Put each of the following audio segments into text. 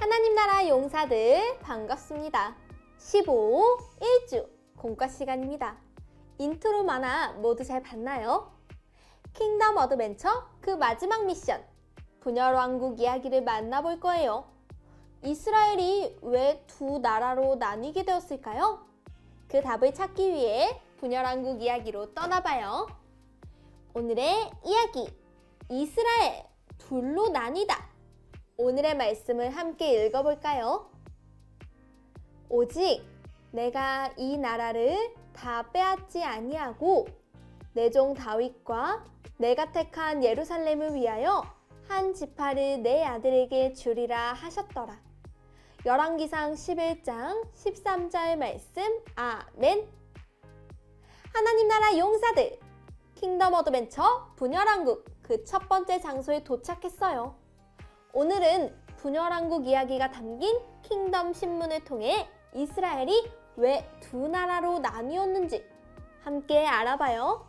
하나님 나라 용사들 반갑습니다. 15, 1주 공과 시간입니다. 인트로 만화 모두 잘 봤나요? 킹덤 어드벤처 그 마지막 미션 분열 왕국 이야기를 만나볼 거예요. 이스라엘이 왜 두 나라로 나뉘게 되었을까요? 그 답을 찾기 위해 분열 왕국 이야기로 떠나봐요. 오늘의 이야기 이스라엘 둘로 나뉘다. 오늘의 말씀을 함께 읽어볼까요? 오직 내가 이 나라를 다 빼앗지 아니하고 내 종 다윗과 내가 택한 예루살렘을 위하여 한 지파를 내 아들에게 주리라 하셨더라. 열왕기상 11장 13절 말씀 아멘. 하나님 나라 용사들 킹덤 어드벤처 분열왕국 그 첫 번째 장소에 도착했어요. 오늘은 분열왕국 이야기가 담긴 킹덤 신문을 통해 이스라엘이 왜 두 나라로 나뉘었는지 함께 알아봐요.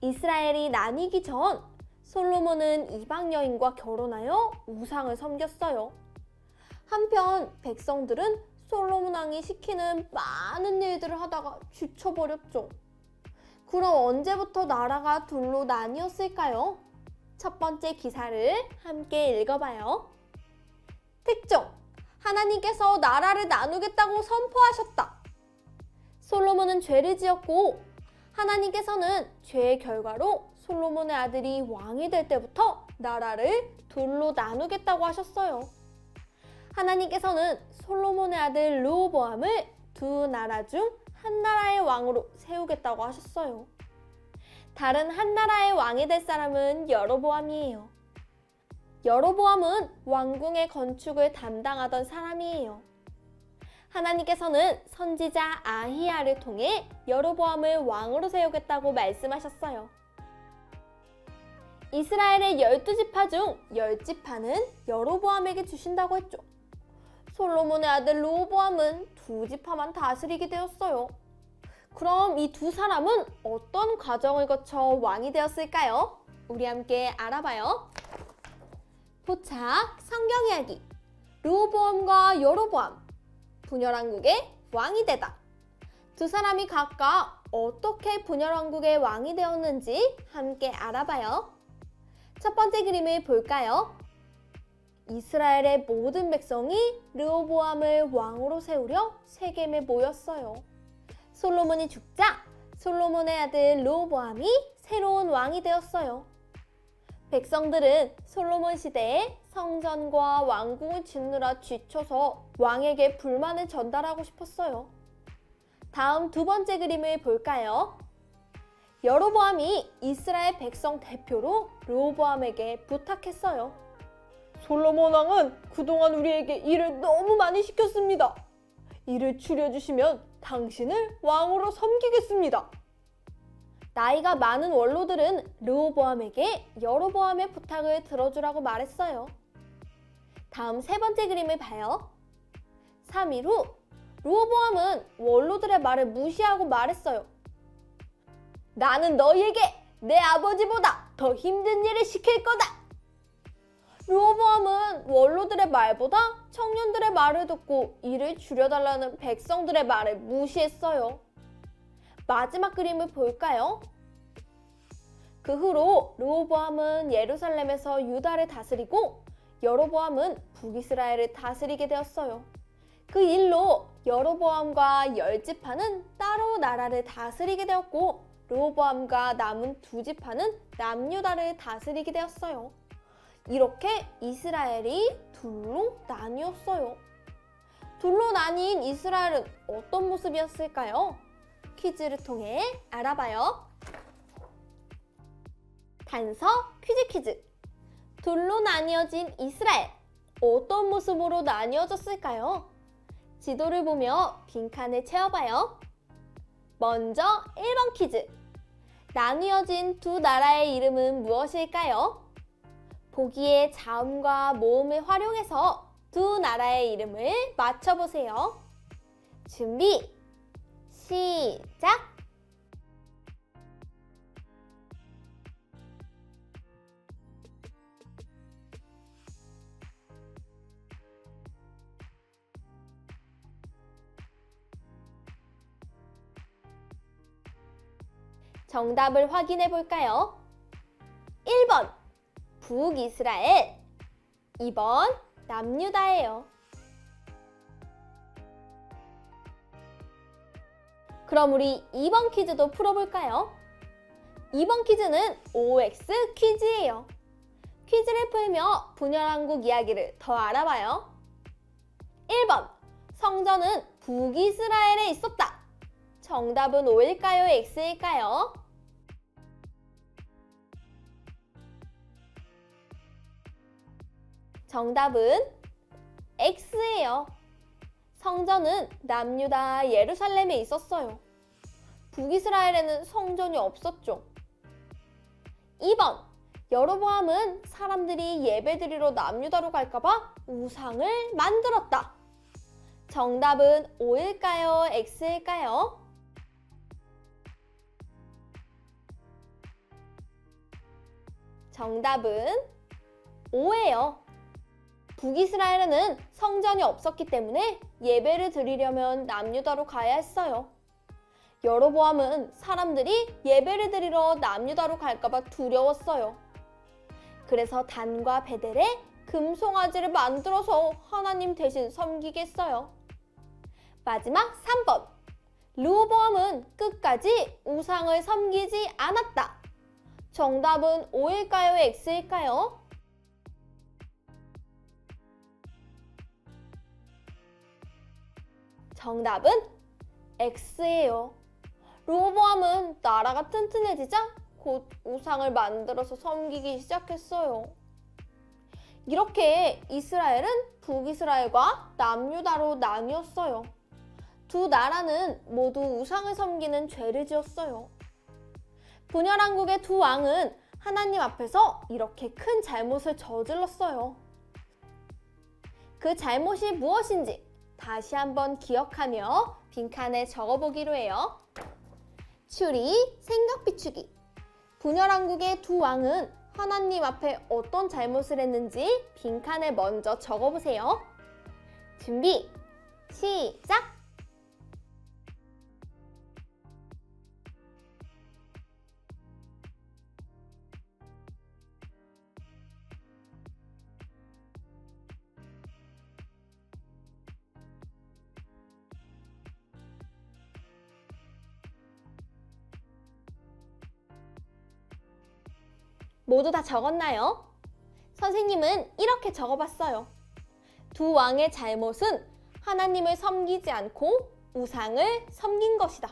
이스라엘이 나뉘기 전 솔로몬은 이방 여인과 결혼하여 우상을 섬겼어요. 한편 백성들은 솔로몬 왕이 시키는 많은 일들을 하다가 지쳐버렸죠. 그럼 언제부터 나라가 둘로 나뉘었을까요? 첫 번째 기사를 함께 읽어봐요. 특종! 하나님께서 나라를 나누겠다고 선포하셨다. 솔로몬은 죄를 지었고 하나님께서는 죄의 결과로 솔로몬의 아들이 왕이 될 때부터 나라를 둘로 나누겠다고 하셨어요. 하나님께서는 솔로몬의 아들 르호보암을 두 나라 중 한 나라의 왕으로 세우겠다고 하셨어요. 다른 한 나라의 왕이 될 사람은 여로보암이에요. 여로보암은 왕궁의 건축을 담당하던 사람이에요. 하나님께서는 선지자 아히야를 통해 여로보암을 왕으로 세우겠다고 말씀하셨어요. 이스라엘의 12지파 중 10지파는 여로보암에게 주신다고 했죠. 솔로몬의 아들 르호보암은 2지파만 다스리게 되었어요. 그럼 이 두 사람은 어떤 과정을 거쳐 왕이 되었을까요? 우리 함께 알아봐요. 포착 성경 이야기 르호보암과 여로보암 분열왕국의 왕이 되다. 두 사람이 각각 어떻게 분열왕국의 왕이 되었는지 함께 알아봐요. 첫 번째 그림을 볼까요? 이스라엘의 모든 백성이 르호보암을 왕으로 세우려 세겜에 모였어요. 솔로몬이 죽자 솔로몬의 아들 르호보암이 새로운 왕이 되었어요. 백성들은 솔로몬 시대에 성전과 왕궁을 짓느라 지쳐서 왕에게 불만을 전달하고 싶었어요. 다음 두 번째 그림을 볼까요? 여로보암이 이스라엘 백성 대표로 르호보암에게 부탁했어요. 솔로몬 왕은 그동안 우리에게 일을 너무 많이 시켰습니다. 일을 줄여주시면 당신을 왕으로 섬기겠습니다. 나이가 많은 원로들은 르호보암에게 여로보암의 부탁을 들어주라고 말했어요. 다음 세 번째 그림을 봐요. 3일 후 르호보암은 원로들의 말을 무시하고 말했어요. 나는 너희에게 내 아버지보다 더 힘든 일을 시킬 거다. 르호보암은 원로들의 말보다 청년들의 말을 듣고 일을 줄여달라는 백성들의 말을 무시했어요. 마지막 그림을 볼까요? 그 후로 르호보암은 예루살렘에서 유다를 다스리고 여로보암은 북이스라엘을 다스리게 되었어요. 그 일로 여로보암과 10지파는 따로 나라를 다스리게 되었고 르호보암과 남은 2지파는 남유다를 다스리게 되었어요. 이렇게 이스라엘이 둘로 나뉘었어요. 둘로 나뉜 이스라엘은 어떤 모습이었을까요? 퀴즈를 통해 알아봐요. 단서 퀴즈. 둘로 나뉘어진 이스라엘 어떤 모습으로 나뉘어졌을까요? 지도를 보며 빈칸을 채워봐요. 먼저 1번 퀴즈. 나뉘어진 두 나라의 이름은 무엇일까요? 보기의 자음과 모음을 활용해서 두 나라의 이름을 맞춰보세요. 준비, 시작! 정답을 확인해 볼까요? 1번 북이스라엘, 2번 남유다예요. 그럼 우리 2번 퀴즈도 풀어볼까요? 2번 퀴즈는 OX 퀴즈예요. 퀴즈를 풀며 분열왕국 이야기를 더 알아봐요. 1번 성전은 북이스라엘에 있었다. 정답은 O일까요? X일까요? 정답은 X예요. 성전은 남유다 예루살렘에 있었어요. 북이스라엘에는 성전이 없었죠. 2번 여로보암은 사람들이 예배드리러 남유다로 갈까봐 우상을 만들었다. 정답은 O일까요? X일까요? 정답은 O예요. 북이스라엘에는 성전이 없었기 때문에 예배를 드리려면 남유다로 가야 했어요. 여로보암은 사람들이 예배를 드리러 남유다로 갈까봐 두려웠어요. 그래서 단과 베델에 금송아지를 만들어서 하나님 대신 섬기겠어요. 마지막 3번. 르호보암은 끝까지 우상을 섬기지 않았다. 정답은 O일까요? X일까요? 정답은 X예요. 르호보암은 나라가 튼튼해지자 곧 우상을 만들어서 섬기기 시작했어요. 이렇게 이스라엘은 북이스라엘과 남유다로 나뉘었어요. 두 나라는 모두 우상을 섬기는 죄를 지었어요. 분열왕국의 두 왕은 하나님 앞에서 이렇게 큰 잘못을 저질렀어요. 그 잘못이 무엇인지 다시 한번 기억하며 빈칸에 적어보기로 해요. 추리, 생각 비추기. 분열왕국의 두 왕은 하나님 앞에 어떤 잘못을 했는지 빈칸에 먼저 적어보세요. 준비, 시작! 모두 다 적었나요? 선생님은 이렇게 적어봤어요. 두 왕의 잘못은 하나님을 섬기지 않고 우상을 섬긴 것이다.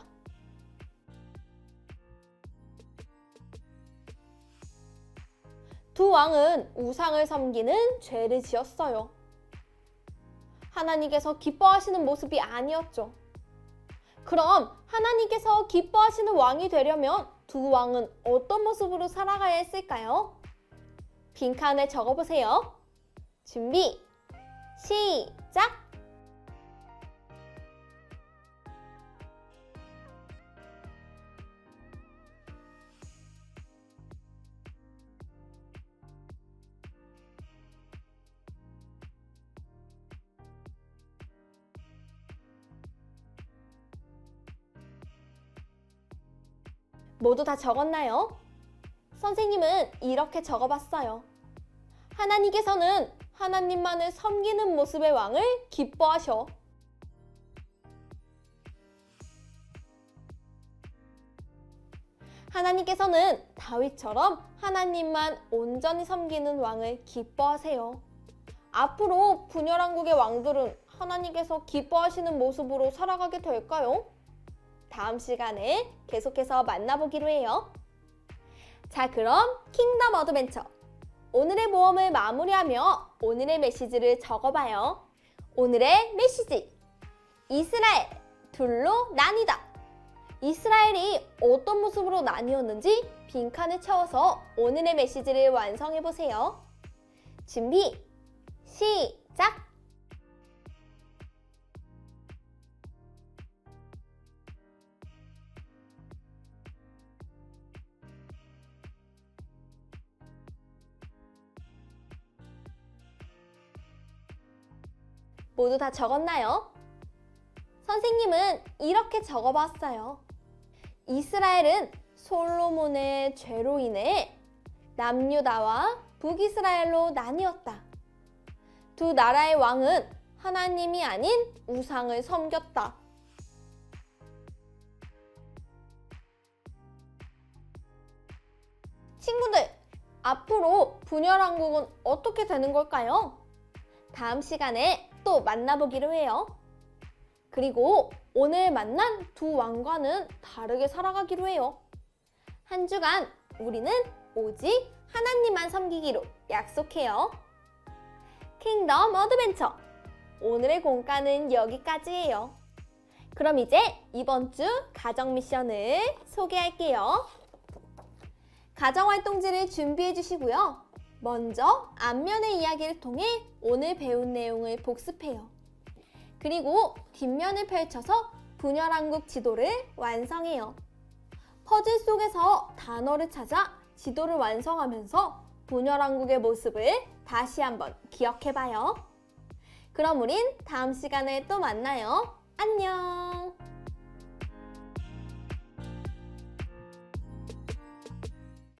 두 왕은 우상을 섬기는 죄를 지었어요. 하나님께서 기뻐하시는 모습이 아니었죠. 그럼 하나님께서 기뻐하시는 왕이 되려면 두 왕은 어떤 모습으로 살아가야 했을까요? 빈칸에 적어보세요. 준비, 시작! 모두 다 적었나요? 선생님은 이렇게 적어봤어요. 하나님께서는 하나님만을 섬기는 모습의 왕을 기뻐하셔. 하나님께서는 다윗처럼 하나님만 온전히 섬기는 왕을 기뻐하세요. 앞으로 분열왕국의 왕들은 하나님께서 기뻐하시는 모습으로 살아가게 될까요? 다음 시간에 계속해서 만나보기로 해요. 자, 그럼 킹덤 어드벤처 오늘의 모험을 마무리하며 오늘의 메시지를 적어봐요. 오늘의 메시지, 이스라엘 둘로 나뉘다. 이스라엘이 어떤 모습으로 나뉘었는지 빈칸을 채워서 오늘의 메시지를 완성해보세요. 준비, 시작! 모두 다 적었나요? 선생님은 이렇게 적어봤어요. 이스라엘은 솔로몬의 죄로 인해 남유다와 북이스라엘로 나뉘었다. 두 나라의 왕은 하나님이 아닌 우상을 섬겼다. 친구들, 앞으로 분열왕국은 어떻게 되는 걸까요? 다음 시간에 또 만나보기로 해요. 그리고 오늘 만난 두 왕과는 다르게 살아가기로 해요. 한 주간 우리는 오직 하나님만 섬기기로 약속해요. 킹덤 어드벤처! 오늘의 공과는 여기까지예요. 그럼 이제 이번 주 가정 미션을 소개할게요. 가정활동지를 준비해 주시고요. 먼저 앞면의 이야기를 통해 오늘 배운 내용을 복습해요. 그리고 뒷면을 펼쳐서 분열왕국 지도를 완성해요. 퍼즐 속에서 단어를 찾아 지도를 완성하면서 분열왕국의 모습을 다시 한번 기억해봐요. 그럼 우린 다음 시간에 또 만나요. 안녕!